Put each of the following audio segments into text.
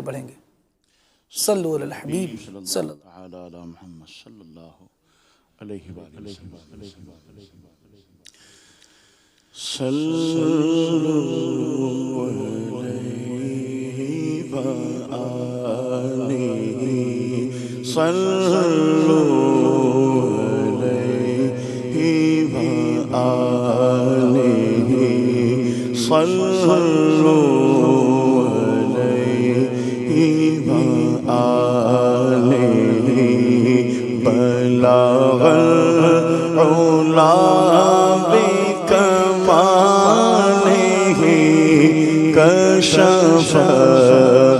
बढ़ेंगे। सल्लु अलल हबीब सल्लल्लाहु अला मुहम्मद सल्लल्लाहु अलैहि वसल्लम। सल्लु अलैहि व आलिहि सल्लु अलैहि व आलिहि सल्लु बलागल उला बिकमालिही कशफ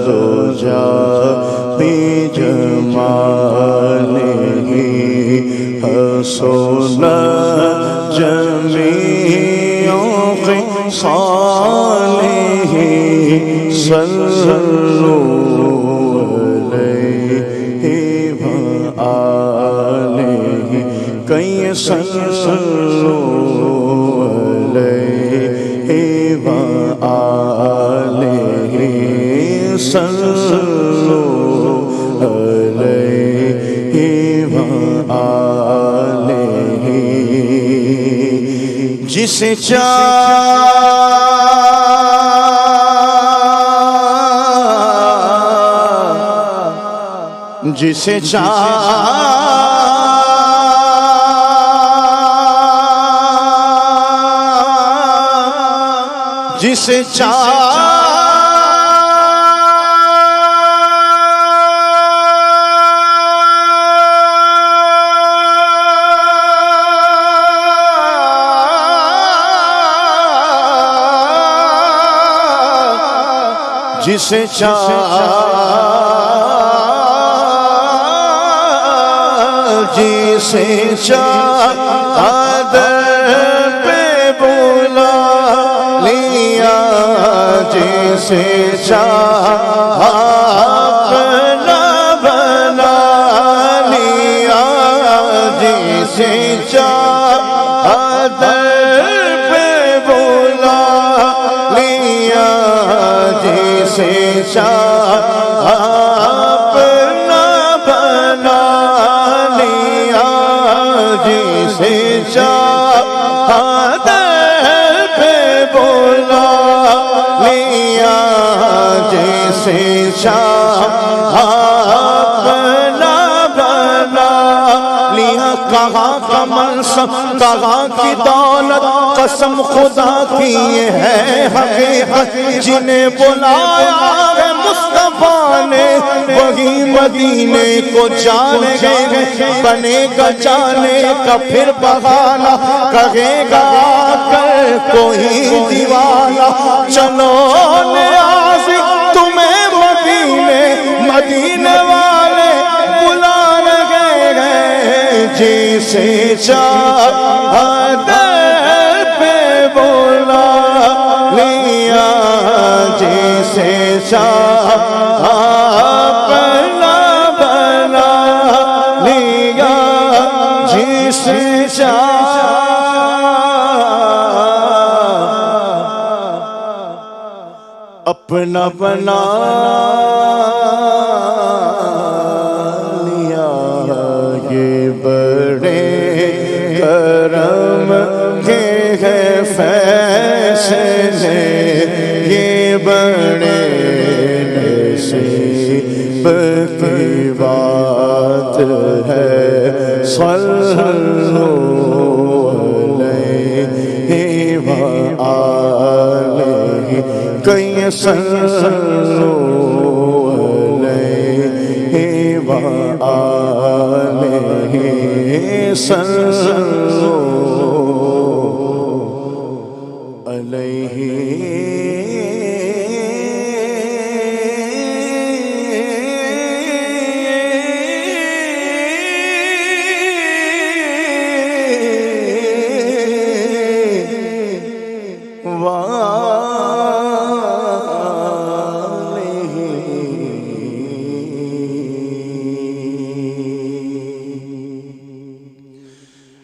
दुजा बिजमालिही हसन जमीउ ख़िसालिही सल्लु सल्लु अलैहि व आलिहि सल्लु अलैहि व आलिहि। जिसे जिसे जिसे जिसे जिसे जिसे अपना बना लिया जिसे दर पे बुला लिया जिसे अपना बना लिया जिसे दर पे बुला लिया जैसे अपना बना लिया। कहाँ का मनसब कहाँ की दौलत कसम खुदा की ये है हकीकत जिन्हें बुलाया है मुस्तफा ने वही मदीने को जानेंगे बनेगा जाने का फिर बहाना कहेगा आकर कोई दीवाना चलो न्याज़ी तुम्हें मदीने मदीने वाले बुला रहे हैं जिसे दर पे बुला लिया जिसे अपना बना लिया जिसे अपना बना लिया ये बड़े करम के है फैसले ये बड़े नसीब की बात है सल्लु अलैहि व आलिहि कहीं सल्लु अलैहि व आलिहि सल्लु अलैहि